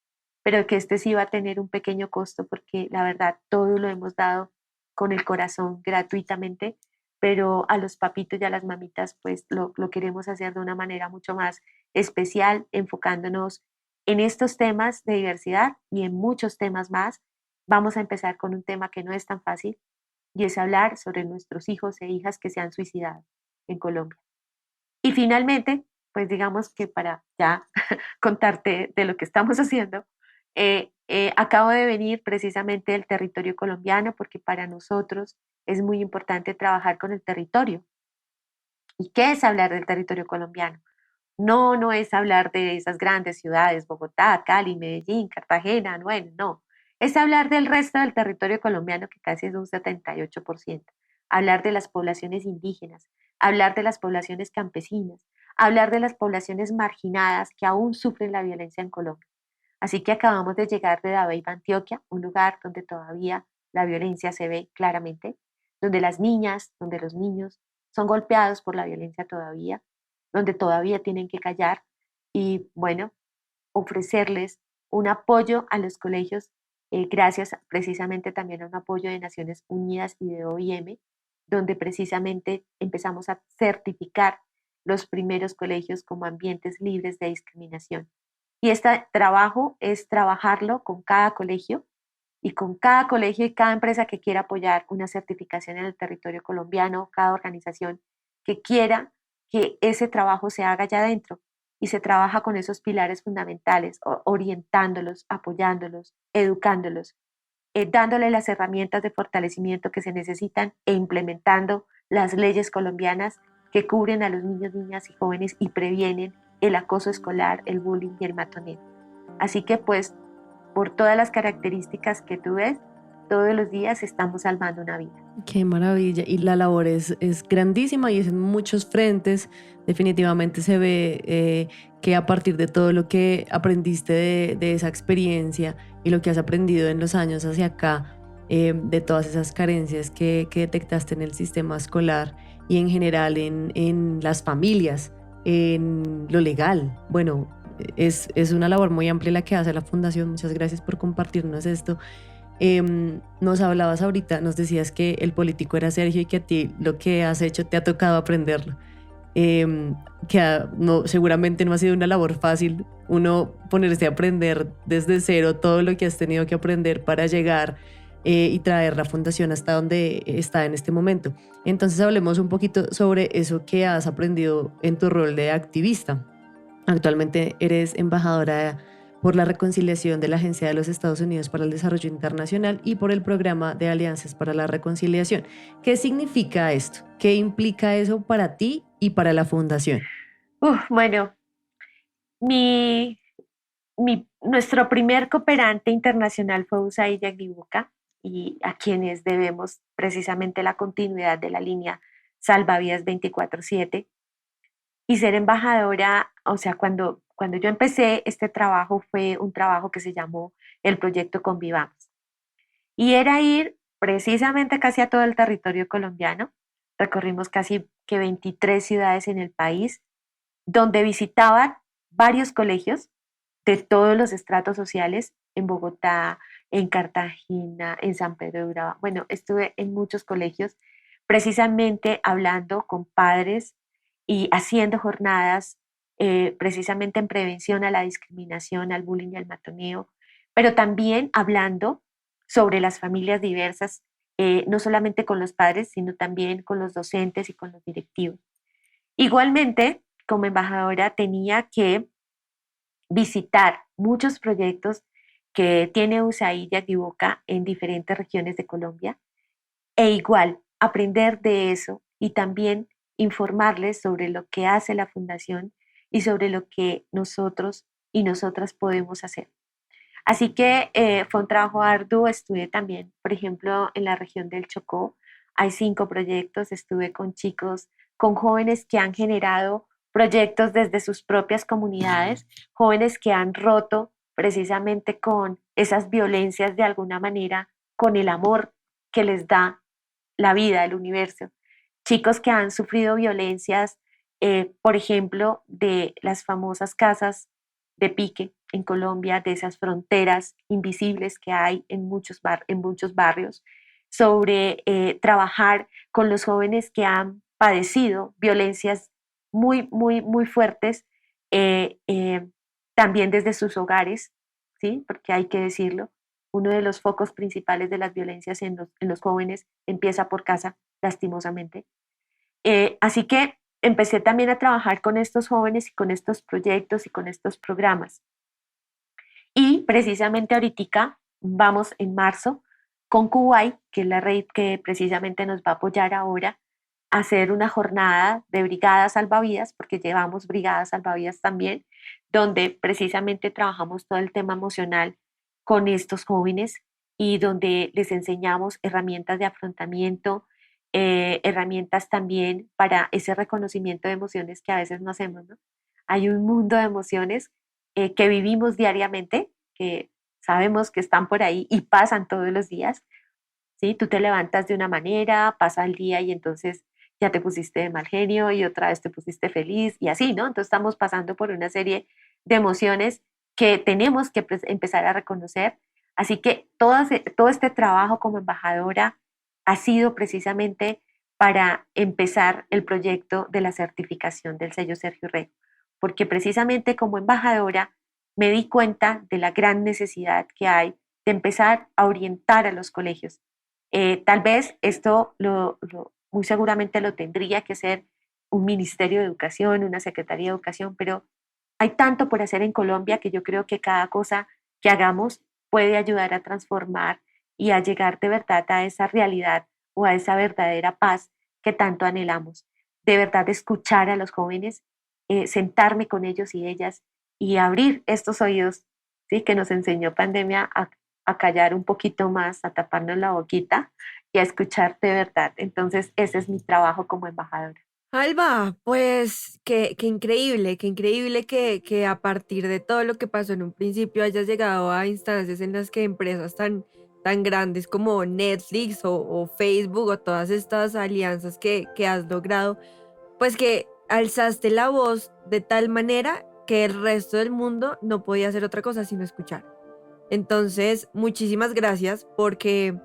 [SPEAKER 5] pero que este sí va a tener un pequeño costo porque la verdad todo lo hemos dado con el corazón gratuitamente, pero a los papitos y a las mamitas pues lo queremos hacer de una manera mucho más especial, enfocándonos en estos temas de diversidad y en muchos temas más. Vamos a empezar con un tema que no es tan fácil y es hablar sobre nuestros hijos e hijas que se han suicidado en Colombia. Y finalmente, pues digamos que para ya contarte de lo que estamos haciendo, acabo de venir precisamente del territorio colombiano porque para nosotros es muy importante trabajar con el territorio. ¿Y qué es hablar del territorio colombiano? No, no es hablar de esas grandes ciudades, Bogotá, Cali, Medellín, Cartagena, no. Es hablar del resto del territorio colombiano, que casi es un 78%. Hablar de las poblaciones indígenas, hablar de las poblaciones campesinas, hablar de las poblaciones marginadas que aún sufren la violencia en Colombia. Así que acabamos de llegar de Dabeiba, Antioquia, un lugar donde todavía la violencia se ve claramente, donde las niñas, donde los niños son golpeados por la violencia todavía, donde todavía tienen que callar y, bueno, ofrecerles un apoyo a los colegios, gracias precisamente también a un apoyo de Naciones Unidas y de OIM, donde precisamente empezamos a certificar los primeros colegios como ambientes libres de discriminación. Y este trabajo es trabajarlo con cada colegio y con cada colegio y cada empresa que quiera apoyar una certificación en el territorio colombiano, cada organización que quiera que ese trabajo se haga allá adentro y se trabaja con esos pilares fundamentales, orientándolos, apoyándolos, educándolos, dándole las herramientas de fortalecimiento que se necesitan e implementando las leyes colombianas que cubren a los niños, niñas y jóvenes y previenen el acoso escolar, el bullying y el matoneo. Así que pues, por todas las características que tú ves, todos los días estamos salvando una vida.
[SPEAKER 4] Qué maravilla. Y la labor es grandísima y es en muchos frentes. Definitivamente se ve que a partir de todo lo que aprendiste de esa experiencia y lo que has aprendido en los años hacia acá, de todas esas carencias que detectaste en el sistema escolar y en general en las familias, en lo legal. Bueno, es una labor muy amplia la que hace la Fundación. Muchas gracias por compartirnos esto. Nos hablabas ahorita, nos decías que el político era Sergio y que a ti lo que has hecho te ha tocado aprenderlo. No, seguramente no ha sido una labor fácil uno ponerse a aprender desde cero todo lo que has tenido que aprender para llegar y traer la fundación hasta donde está en este momento. Entonces hablemos un poquito sobre eso que has aprendido en tu rol de activista. Actualmente eres embajadora por la reconciliación de la Agencia de los Estados Unidos para el Desarrollo Internacional y por el Programa de Alianzas para la Reconciliación. ¿Qué significa esto? ¿Qué implica eso para ti y para la Fundación?
[SPEAKER 5] Bueno, nuestro primer cooperante internacional fue USAID Yaglibuca y a quienes debemos precisamente la continuidad de la línea Salvavidas 24/7. Y ser embajadora, o sea, cuando yo empecé este trabajo fue un trabajo que se llamó el Proyecto Convivamos. Y era ir precisamente casi a todo el territorio colombiano. Recorrimos casi que 23 ciudades en el país, donde visitaban varios colegios de todos los estratos sociales, en Bogotá, en Cartagena, en San Pedro de Urabá. Bueno, estuve en muchos colegios, precisamente hablando con padres y haciendo jornadas precisamente en prevención a la discriminación, al bullying y al matoneo, pero también hablando sobre las familias diversas, no solamente con los padres, sino también con los docentes y con los directivos. Igualmente, como embajadora tenía que visitar muchos proyectos que tiene USAID Yaglibuca en diferentes regiones de Colombia E igual, aprender de eso y también informarles sobre lo que hace la fundación y sobre lo que nosotros y nosotras podemos hacer. Así que fue un trabajo arduo. Estuve también, por ejemplo, en la región del Chocó. Hay 5 proyectos. Estuve con chicos, con jóvenes que han generado proyectos desde sus propias comunidades, jóvenes que han roto precisamente con esas violencias de alguna manera, con el amor que les da la vida, el universo. Chicos que han sufrido violencias, por ejemplo, de las famosas casas de pique en Colombia, de esas fronteras invisibles que hay en muchos barrios, sobre trabajar con los jóvenes que han padecido violencias muy, muy, muy fuertes, también desde sus hogares, ¿sí? Porque hay que decirlo, uno de los focos principales de las violencias en los jóvenes empieza por casa, lastimosamente. Así que empecé también a trabajar con estos jóvenes y con estos proyectos y con estos programas. Y precisamente ahorita vamos en marzo con Kuwait, que es la red que precisamente nos va a apoyar ahora, a hacer una jornada de brigadas salvavidas, porque llevamos brigadas salvavidas también, donde precisamente trabajamos todo el tema emocional con estos jóvenes y donde les enseñamos herramientas de afrontamiento, herramientas también para ese reconocimiento de emociones que a veces no hacemos, ¿no? Hay un mundo de emociones que vivimos diariamente, que sabemos que están por ahí y pasan todos los días, ¿sí? Tú te levantas de una manera, pasa el día y entonces ya te pusiste de mal genio y otra vez te pusiste feliz y así, ¿no? Entonces estamos pasando por una serie de emociones que tenemos que empezar a reconocer. Así que todo este trabajo como embajadora ha sido precisamente para empezar el proyecto de la certificación del sello Sergio Rego, porque precisamente como embajadora me di cuenta de la gran necesidad que hay de empezar a orientar a los colegios. Tal vez esto muy seguramente lo tendría que hacer un Ministerio de Educación, una Secretaría de Educación, pero hay tanto por hacer en Colombia que yo creo que cada cosa que hagamos puede ayudar a transformar y a llegar de verdad a esa realidad o a esa verdadera paz que tanto anhelamos. De verdad escuchar a los jóvenes, sentarme con ellos y ellas y abrir estos oídos, ¿sí? Que nos enseñó pandemia a callar un poquito más, a taparnos la boquita y a escuchar de verdad. Entonces ese es mi trabajo como embajadora.
[SPEAKER 3] Alba, pues qué increíble, que a partir de todo lo que pasó en un principio hayas llegado a instancias en las que empresas tan grandes como Netflix o Facebook o todas estas alianzas que has logrado, pues que alzaste la voz de tal manera que el resto del mundo no podía hacer otra cosa sino escuchar. Entonces, muchísimas gracias porque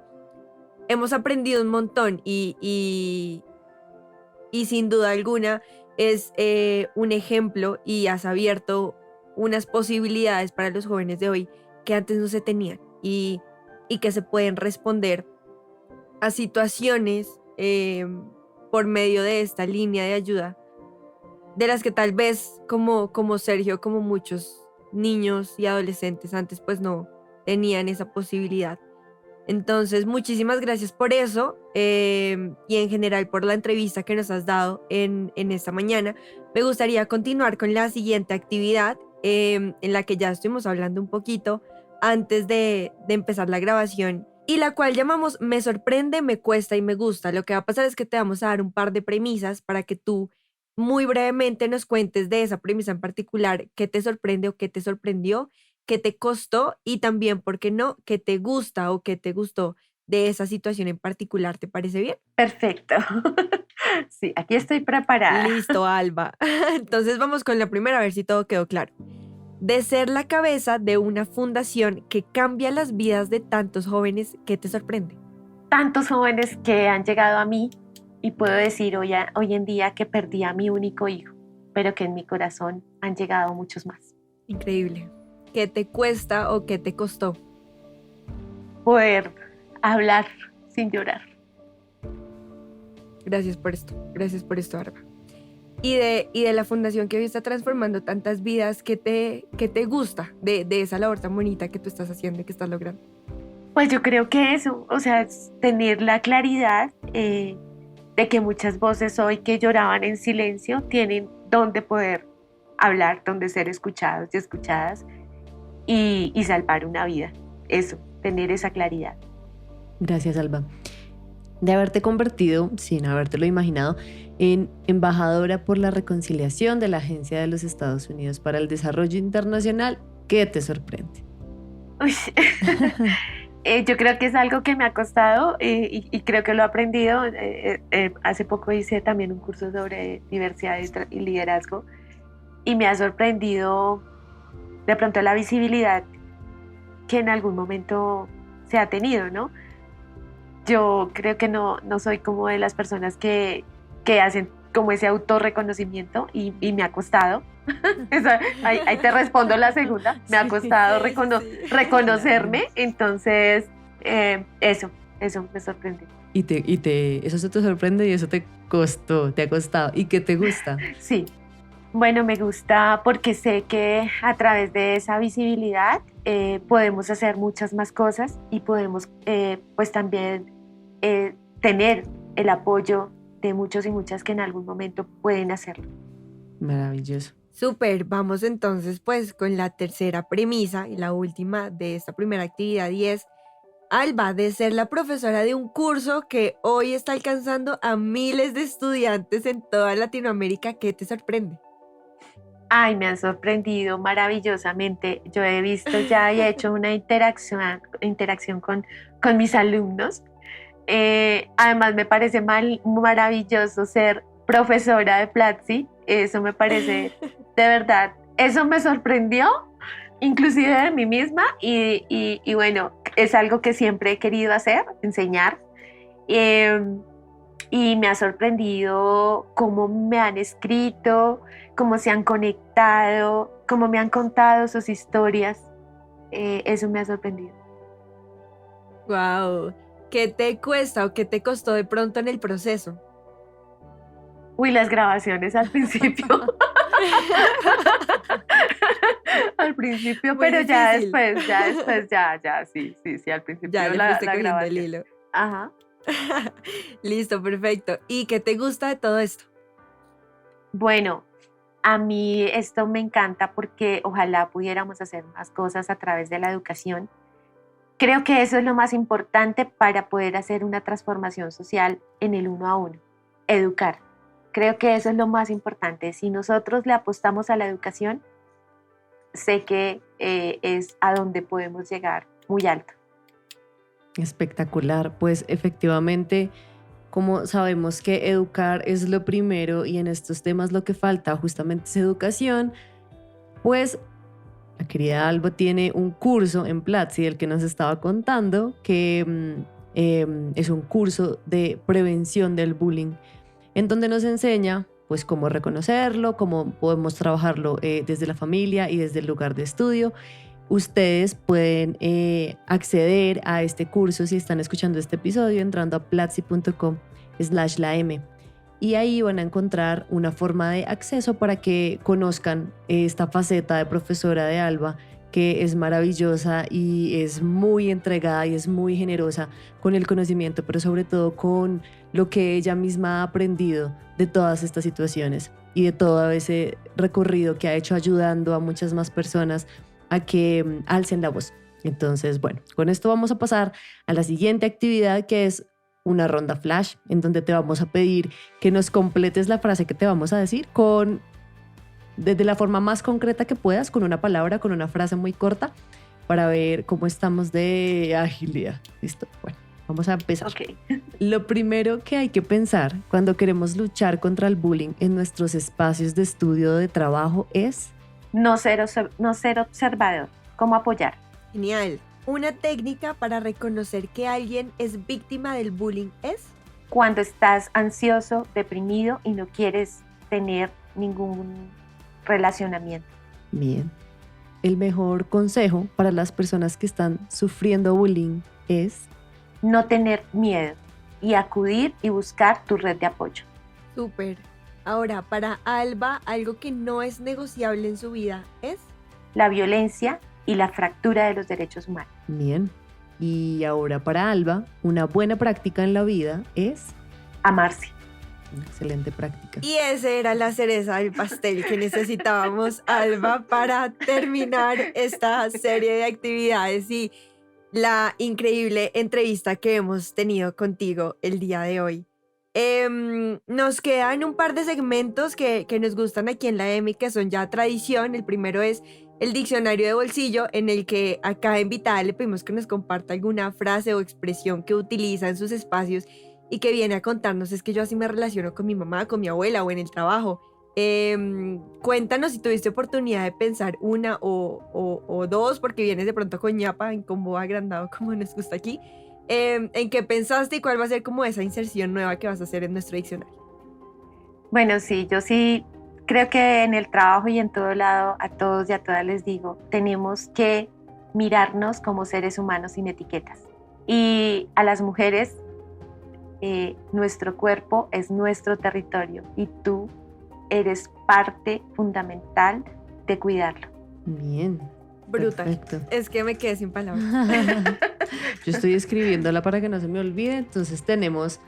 [SPEAKER 3] hemos aprendido un montón y sin duda alguna es un ejemplo y has abierto unas posibilidades para los jóvenes de hoy que antes no se tenían y que se pueden responder a situaciones por medio de esta línea de ayuda, de las que tal vez como Sergio, como muchos niños y adolescentes antes pues no tenían esa posibilidad. Entonces, muchísimas gracias por eso y en general por la entrevista que nos has dado en esta mañana. Me gustaría continuar con la siguiente actividad en la que ya estuvimos hablando un poquito antes de empezar la grabación y la cual llamamos Me sorprende, me cuesta y me gusta. Lo que va a pasar es que te vamos a dar un par de premisas para que tú muy brevemente nos cuentes de esa premisa en particular, qué te sorprende o qué te sorprendió, qué te costó y también, ¿por qué no?, qué te gusta o qué te gustó de esa situación en particular. ¿Te parece bien?
[SPEAKER 5] Perfecto. Sí, aquí estoy preparada.
[SPEAKER 3] Listo, Alba. Entonces vamos con la primera a ver si todo quedó claro. De ser la cabeza de una fundación que cambia las vidas de tantos jóvenes, ¿qué te sorprende?
[SPEAKER 5] Tantos jóvenes que han llegado a mí y puedo decir hoy en día que perdí a mi único hijo, pero que en mi corazón han llegado muchos más.
[SPEAKER 3] Increíble. ¿Qué te cuesta o qué te costó?
[SPEAKER 5] Poder hablar sin llorar.
[SPEAKER 3] Gracias por esto, Alba. Y de la fundación que hoy está transformando tantas vidas, ¿qué te gusta de esa labor tan bonita que tú estás haciendo y que estás logrando?
[SPEAKER 5] Pues yo creo que eso, o sea, es tener la claridad de que muchas voces hoy que lloraban en silencio tienen donde poder hablar, donde ser escuchados y escuchadas y salvar una vida. Eso, tener esa claridad.
[SPEAKER 4] Gracias, Alba. De haberte convertido, sin habértelo imaginado, en embajadora por la reconciliación de la Agencia de los Estados Unidos para el Desarrollo Internacional, ¿qué te sorprende?
[SPEAKER 5] Uy, yo creo que es algo que me ha costado y creo que lo he aprendido. Hace poco hice también un curso sobre diversidad y liderazgo y me ha sorprendido de pronto la visibilidad que en algún momento se ha tenido, ¿no? Yo creo que no soy como de las personas que hacen como ese autorreconocimiento y me ha costado. Ahí te respondo la segunda. Me ha costado reconocerme, entonces eso me sorprende.
[SPEAKER 4] Eso se te sorprende y eso te ha costado. ¿Y qué te gusta?
[SPEAKER 5] Sí, bueno, me gusta porque sé que a través de esa visibilidad podemos hacer muchas más cosas y podemos pues también tener el apoyo de muchos y muchas que en algún momento pueden hacerlo.
[SPEAKER 4] Maravilloso.
[SPEAKER 3] Súper, vamos entonces pues con la tercera premisa y la última de esta primera actividad y es, Alba, de ser la profesora de un curso que hoy está alcanzando a miles de estudiantes en toda Latinoamérica, ¿qué te sorprende?
[SPEAKER 5] Ay, me han sorprendido maravillosamente. Yo he visto ya y he hecho una interacción con mis alumnos. Además me parece maravilloso ser profesora de Platzi. Eso me parece, de verdad, eso me sorprendió, inclusive de mí misma y bueno, es algo que siempre he querido hacer, enseñar. Y me ha sorprendido cómo me han escrito, cómo se han conectado, cómo me han contado sus historias. Eso me ha sorprendido.
[SPEAKER 3] Wow, ¿qué te cuesta o qué te costó de pronto en el proceso?
[SPEAKER 5] Uy, las grabaciones al principio. Al principio,
[SPEAKER 3] Muy
[SPEAKER 5] pero
[SPEAKER 3] difícil.
[SPEAKER 5] ya después, sí, al principio
[SPEAKER 3] Ya le
[SPEAKER 5] la
[SPEAKER 3] fuiste cogiendo el
[SPEAKER 5] grabación.
[SPEAKER 3] hilo.
[SPEAKER 5] Ajá.
[SPEAKER 3] Listo, perfecto. ¿Y qué te gusta de todo esto?
[SPEAKER 5] Bueno, a mí esto me encanta porque ojalá pudiéramos hacer más cosas a través de la educación. Creo que eso es lo más importante para poder hacer una transformación social en el 1 a 1. Educar. Creo que eso es lo más importante. Si nosotros le apostamos a la educación, sé que es a donde podemos llegar muy alto.
[SPEAKER 4] Espectacular. Pues efectivamente, como sabemos que educar es lo primero y en estos temas lo que falta justamente es educación, pues la querida Alba tiene un curso en Platzi del que nos estaba contando, que es un curso de prevención del bullying, en donde nos enseña pues cómo reconocerlo, cómo podemos trabajarlo desde la familia y desde el lugar de estudio. Ustedes pueden acceder a este curso si están escuchando este episodio entrando a platzi.com/la-m y ahí van a encontrar una forma de acceso para que conozcan esta faceta de profesora de Alba, que es maravillosa y es muy entregada y es muy generosa con el conocimiento, pero sobre todo con lo que ella misma ha aprendido de todas estas situaciones y de todo ese recorrido que ha hecho ayudando a muchas más personas a que alcen la voz. Entonces, bueno, con esto vamos a pasar a la siguiente actividad, que es una ronda flash, en donde te vamos a pedir que nos completes la frase que te vamos a decir desde la forma más concreta que puedas, con una palabra, con una frase muy corta, para ver cómo estamos de agilidad. ¿Listo? Bueno, vamos a empezar.
[SPEAKER 5] Ok.
[SPEAKER 4] Lo primero que hay que pensar cuando queremos luchar contra el bullying en nuestros espacios de estudio o de trabajo es...
[SPEAKER 5] No ser observador. ¿Cómo apoyar?
[SPEAKER 3] Genial. Una técnica para reconocer que alguien es víctima del bullying es...
[SPEAKER 5] Cuando estás ansioso, deprimido y no quieres tener ningún relacionamiento.
[SPEAKER 4] Bien. El mejor consejo para las personas que están sufriendo bullying es...
[SPEAKER 5] No tener miedo y acudir y buscar tu red de apoyo.
[SPEAKER 3] Súper. Ahora, para Alba, algo que no es negociable en su vida es...
[SPEAKER 5] La violencia y la fractura de los derechos humanos.
[SPEAKER 4] Bien. Y ahora para Alba, una buena práctica en la vida es
[SPEAKER 5] Amarse.
[SPEAKER 4] una excelente práctica.
[SPEAKER 3] Y esa era la cereza del pastel que necesitábamos, Alba, para terminar esta serie de actividades y la increíble entrevista que hemos tenido contigo el día de hoy. Nos quedan un par de segmentos que nos gustan aquí en la EMI, que son ya tradición. El primero es el diccionario de bolsillo, en el que a cada invitada le pedimos que nos comparta alguna frase o expresión que utiliza en sus espacios y que viene a contarnos: es que yo así me relaciono con mi mamá, con mi abuela o en el trabajo. Cuéntanos si tuviste oportunidad de pensar una o dos, porque vienes de pronto con ñapa en combo agrandado como nos gusta aquí. ¿En qué pensaste y cuál va a ser como esa inserción nueva que vas a hacer en nuestro diccionario?
[SPEAKER 5] Bueno, sí, yo sí creo que en el trabajo y en todo lado, a todos y a todas les digo, tenemos que mirarnos como seres humanos sin etiquetas. Y a las mujeres, nuestro cuerpo es nuestro territorio y tú eres parte fundamental de cuidarlo.
[SPEAKER 4] Bien.
[SPEAKER 3] Brutal.
[SPEAKER 4] Perfecto.
[SPEAKER 3] Es que me quedé sin palabras.
[SPEAKER 4] Yo estoy escribiéndola para que no se me olvide. Entonces tenemos,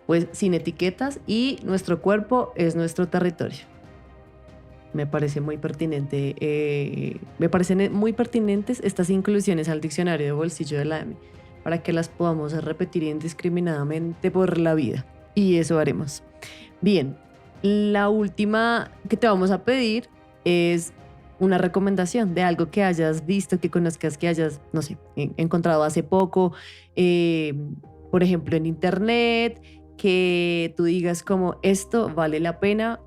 [SPEAKER 4] pues, sin etiquetas y nuestro cuerpo es nuestro territorio. Me parece muy pertinente. Me parecen muy pertinentes estas inclusiones al diccionario de bolsillo de la EMI para que las podamos repetir indiscriminadamente por la vida. Y eso haremos. Bien, la última que te vamos a pedir es una recomendación de algo que hayas visto, que conozcas, que hayas, no sé, encontrado hace poco, por ejemplo, en internet, que tú digas como esto vale la pena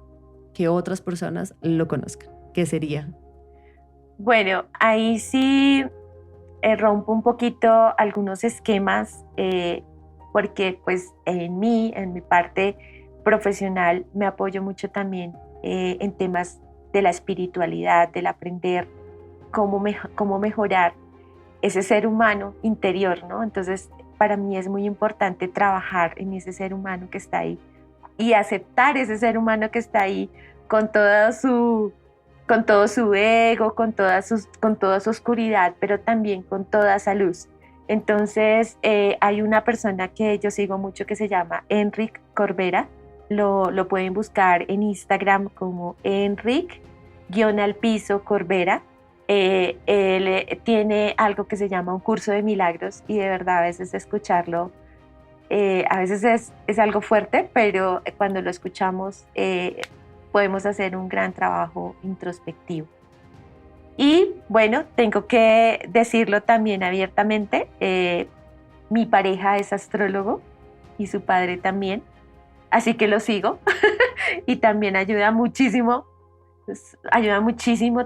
[SPEAKER 4] que otras personas lo conozcan. ¿Qué sería?
[SPEAKER 5] Bueno, ahí sí rompo un poquito algunos esquemas porque pues en mi parte profesional me apoyo mucho también en temas de la espiritualidad, del aprender cómo mejorar ese ser humano interior, ¿no? Entonces, para mí es muy importante trabajar en ese ser humano que está ahí y aceptar ese ser humano que está ahí con todo su ego, con toda su oscuridad, pero también con toda esa luz. Entonces, hay una persona que yo sigo mucho que se llama Enric Corbera. Lo pueden buscar en Instagram como Enric_Corbera. Él tiene algo que se llama un curso de milagros y de verdad a veces escucharlo, a veces es algo fuerte, pero cuando lo escuchamos podemos hacer un gran trabajo introspectivo. Y bueno, tengo que decirlo también abiertamente, mi pareja es astrólogo y su padre también. Así que lo sigo y también ayuda muchísimo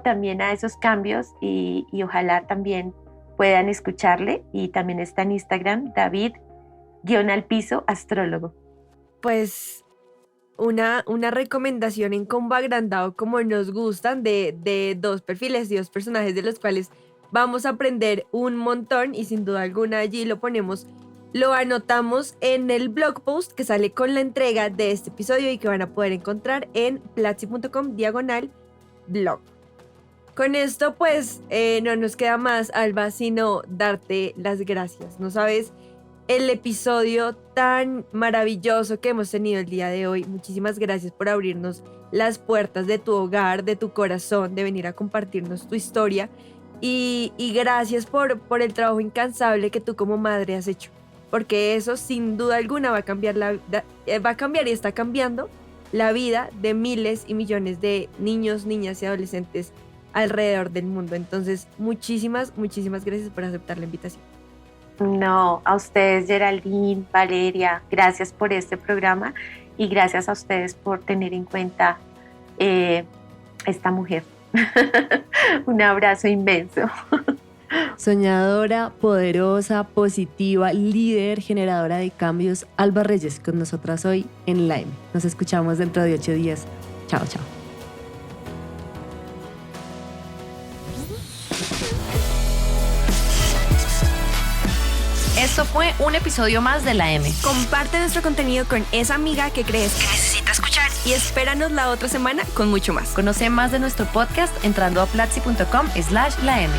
[SPEAKER 5] también a esos cambios y ojalá también puedan escucharle. Y también está en Instagram, David_astrólogo.
[SPEAKER 3] Pues una recomendación en combo agrandado como nos gustan de dos perfiles y dos personajes de los cuales vamos a aprender un montón y sin duda alguna allí lo anotamos en el blog post que sale con la entrega de este episodio y que van a poder encontrar en platzi.com/blog. Con esto, pues, no nos queda más, Alba, sino darte las gracias. No sabes el episodio tan maravilloso que hemos tenido el día de hoy. Muchísimas gracias por abrirnos las puertas de tu hogar, de tu corazón, de venir a compartirnos tu historia. Y gracias por el trabajo incansable que tú como madre has hecho. Porque eso sin duda alguna va a cambiar y está cambiando la vida de miles y millones de niños, niñas y adolescentes alrededor del mundo. Entonces, muchísimas gracias por aceptar la invitación.
[SPEAKER 5] No, a ustedes, Geraldine, Valeria, gracias por este programa y gracias a ustedes por tener en cuenta esta mujer. Un abrazo inmenso.
[SPEAKER 4] Soñadora, poderosa, positiva, líder, generadora de cambios, Alba Reyes con nosotras hoy en la EMI. Nos escuchamos dentro de 8 días. Chao, chao.
[SPEAKER 6] Esto fue un episodio más de la M.
[SPEAKER 3] Comparte nuestro contenido con esa amiga que crees que necesita escuchar y espéranos la otra semana con mucho más.
[SPEAKER 6] Conoce más de nuestro podcast entrando a platzi.com/la M.